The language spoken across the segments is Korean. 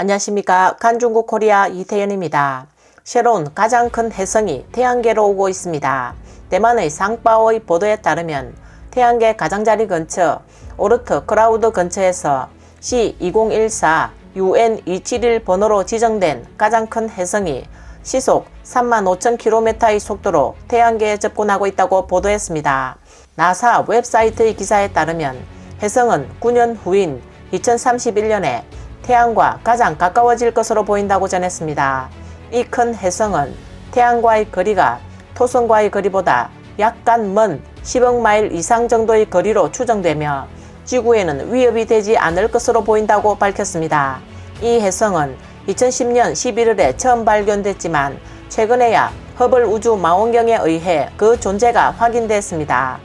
안녕하십니까. 간중국 코리아 이태현입니다. 새로운 가장 큰 혜성이 태양계로 오고 있습니다. 대만의 상바오의 보도에 따르면 태양계 가장자리 근처 오르트 크라우드 근처에서 C2014 UN271 번호로 지정된 가장 큰 혜성이 시속 35,000km의 속도로 태양계에 접근하고 있다고 보도했습니다. 나사 웹사이트의 기사에 따르면 혜성은 9년 후인 2031년에 태양과 가장 가까워질 것으로 보인다고 전했습니다. 이 큰 혜성은 태양과의 거리가 토성과의 거리보다 약간 먼 10억 마일 이상 정도의 거리로 추정되며 지구에는 위협이 되지 않을 것으로 보인다고 밝혔습니다. 이 혜성은 2010년 11월에 처음 발견됐지만 최근에야 허블 우주 망원경에 의해 그 존재가 확인됐습니다.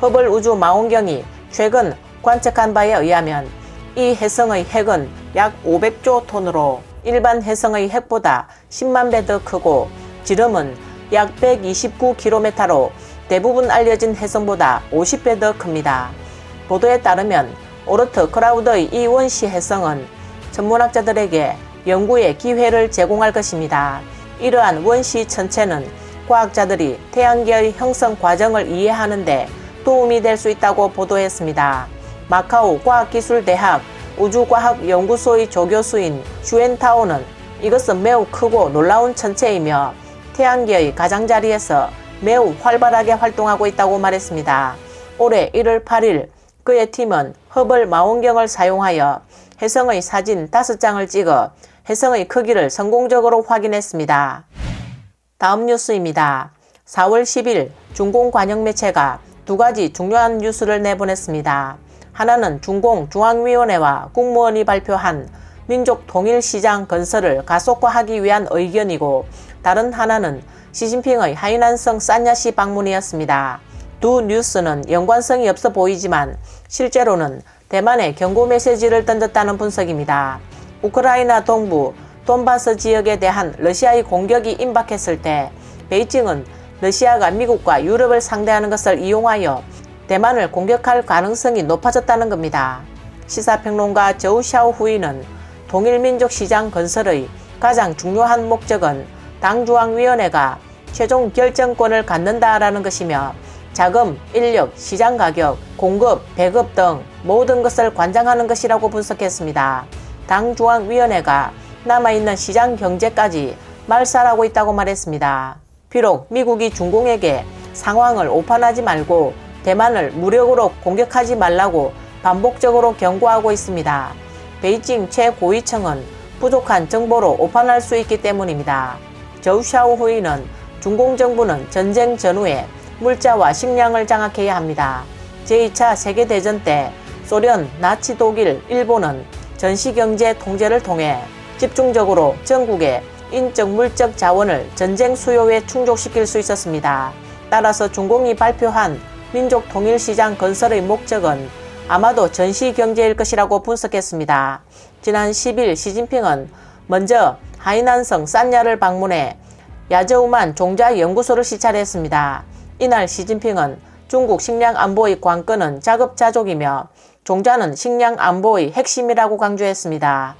허블 우주 망원경이 최근 관측한 바에 의하면 이 혜성의 핵은 약 500조 톤으로 일반 혜성의 핵보다 10만 배 더 크고 지름은 약 129km로 대부분 알려진 혜성보다 50배 더 큽니다. 보도에 따르면 오르트 크라우드의 이 원시 혜성은 천문학자들에게 연구의 기회를 제공할 것입니다. 이러한 원시 천체는 과학자들이 태양계의 형성 과정을 이해하는 데 도움이 될 수 있다고 보도했습니다. 마카오 과학기술대학 우주과학연구소의 조교수인 슈엔타오는 이것은 매우 크고 놀라운 천체이며 태양계의 가장자리에서 매우 활발하게 활동하고 있다고 말했습니다. 올해 1월 8일 그의 팀은 허블 망원경을 사용하여 혜성의 사진 5장을 찍어 혜성의 크기를 성공적으로 확인했습니다. 다음 뉴스입니다. 4월 10일 중공 관영 매체가 두 가지 중요한 뉴스를 내보냈습니다. 하나는 중공 중앙위원회와 국무원이 발표한 민족통일시장 건설을 가속화하기 위한 의견이고 다른 하나는 시진핑의 하이난성 산야시 방문이었습니다. 두 뉴스는 연관성이 없어 보이지만 실제로는 대만에 경고 메시지를 던졌다는 분석입니다. 우크라이나 동부 돈바스 지역에 대한 러시아의 공격이 임박했을 때 베이징은 러시아가 미국과 유럽을 상대하는 것을 이용하여 대만을 공격할 가능성이 높아졌다는 겁니다. 시사평론가 저우 샤오후이는 통일민족시장 건설의 가장 중요한 목적은 당중앙위원회가 최종 결정권을 갖는다라는 것이며 자금, 인력, 시장 가격, 공급, 배급 등 모든 것을 관장하는 것이라고 분석했습니다. 당중앙위원회가 남아있는 시장 경제까지 말살하고 있다고 말했습니다. 비록 미국이 중공에게 상황을 오판하지 말고 대만을 무력으로 공격하지 말라고 반복적으로 경고하고 있습니다. 베이징 최고위층은 부족한 정보로 오판할 수 있기 때문입니다. 저우 샤오후이는 중공 정부는 전쟁 전후에 물자와 식량을 장악해야 합니다. 제2차 세계대전 때 소련, 나치 독일, 일본은 전시경제 통제를 통해 집중적으로 전국의 인적 물적 자원을 전쟁 수요에 충족시킬 수 있었습니다. 따라서 중공이 발표한 민족통일시장 건설의 목적은 아마도 전시경제일 것이라고 분석했습니다. 지난 10일 시진핑은 먼저 하이난성 산야를 방문해 야저우만 종자연구소를 시찰했습니다. 이날 시진핑은 중국 식량 안보의 관건은 자급자족이며 종자는 식량 안보의 핵심이라고 강조했습니다.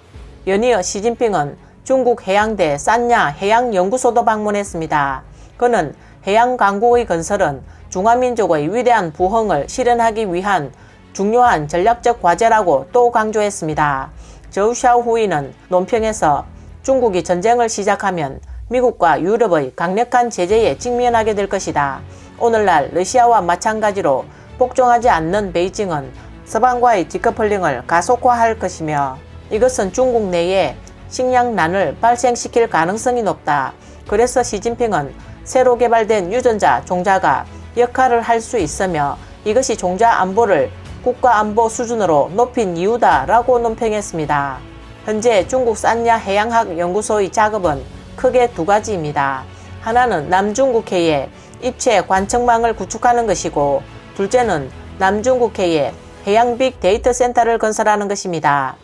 연이어 시진핑은 중국 해양대 산야 해양연구소도 방문했습니다. 그는 해양강국의 건설은 중화민족의 위대한 부흥을 실현하기 위한 중요한 전략적 과제라고 또 강조했습니다. 저우 샤오후이는 논평에서 중국이 전쟁을 시작하면 미국과 유럽의 강력한 제재에 직면하게 될 것이다. 오늘날 러시아와 마찬가지로 복종하지 않는 베이징은 서방과의 디커플링을 가속화할 것이며 이것은 중국 내에 식량난을 발생시킬 가능성이 높다. 그래서 시진핑은 새로 개발된 유전자 종자가 역할을 할 수 있으며 이것이 종자 안보를 국가안보 수준으로 높인 이유다라고 논평했습니다. 현재 중국 산야 해양학 연구소의 작업은 크게 두 가지입니다. 하나는 남중국해에 입체 관측망을 구축하는 것이고 둘째는 남중국해에 해양 빅데이터 센터를 건설하는 것입니다.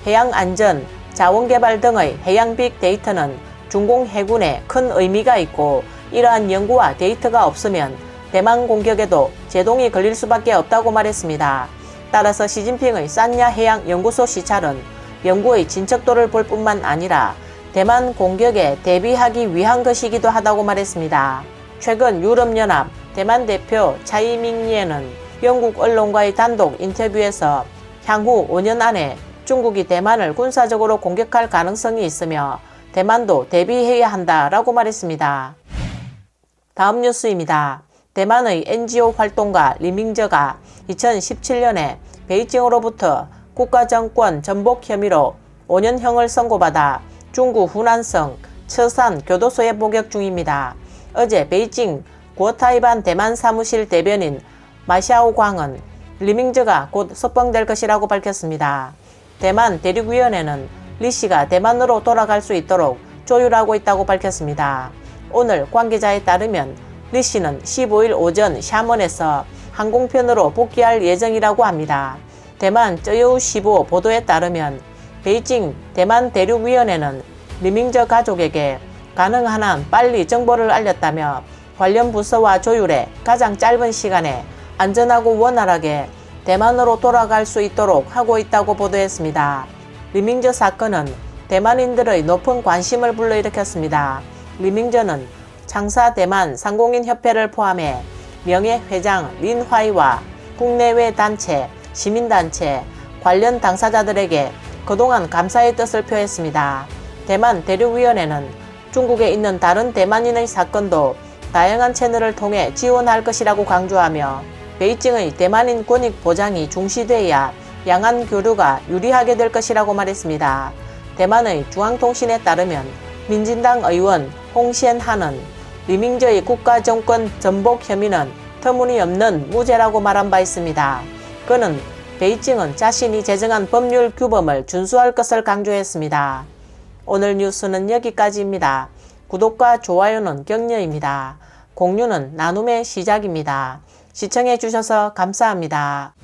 해양안전, 자원개발 등의 해양 빅데이터는 중공 해군에 큰 의미가 있고 이러한 연구와 데이터가 없으면 대만 공격에도 제동이 걸릴 수밖에 없다고 말했습니다. 따라서 시진핑의 산야 해양 연구소 시찰은 영구의 진척도를 볼 뿐만 아니라 대만 공격에 대비하기 위한 것이기도 하다고 말했습니다. 최근 유럽연합 대만 대표 차이밍리에는 영국 언론과의 단독 인터뷰에서 향후 5년 안에 중국이 대만을 군사적으로 공격할 가능성이 있으며 대만도 대비해야 한다라고 말했습니다. 다음 뉴스입니다. 대만의 NGO 활동가 리밍저가 2017년에 베이징으로부터 국가정권 전복 혐의로 5년형을 선고받아 중국 후난성 처산 교도소에 복역 중입니다. 어제 베이징 구어타이반 대만 사무실 대변인 마샤오 광은 리밍저가 곧 석방될 것이라고 밝혔습니다. 대만 대륙위원회는 리 씨가 대만으로 돌아갈 수 있도록 조율하고 있다고 밝혔습니다. 오늘 관계자에 따르면 리 씨는 15일 오전 샤먼에서 항공편으로 복귀할 예정이라고 합니다. 대만 쩌여우15 보도에 따르면 베이징 대만 대륙위원회는 리밍저 가족에게 가능한 한 빨리 정보를 알렸다며 관련 부서와 조율해 가장 짧은 시간에 안전하고 원활하게 대만으로 돌아갈 수 있도록 하고 있다고 보도했습니다. 리밍저 사건은 대만인들의 높은 관심을 불러일으켰습니다. 리밍저는 창사 대만 상공인협회를 포함해 명예회장 린화이와 국내외 단체, 시민단체, 관련 당사자들에게 그동안 감사의 뜻을 표했습니다. 대만 대륙위원회는 중국에 있는 다른 대만인의 사건도 다양한 채널을 통해 지원할 것이라고 강조하며 베이징의 대만인 권익 보장이 중시돼야 양안 교류가 유리하게 될 것이라고 말했습니다. 대만의 중앙통신에 따르면 민진당 의원 홍시엔하는 리밍저의 국가정권 전복 혐의는 터무니없는 무죄라고 말한 바 있습니다. 그는 베이징은 자신이 제정한 법률 규범을 준수할 것을 강조했습니다. 오늘 뉴스는 여기까지입니다. 구독과 좋아요는 격려입니다. 공유는 나눔의 시작입니다. 시청해 주셔서 감사합니다.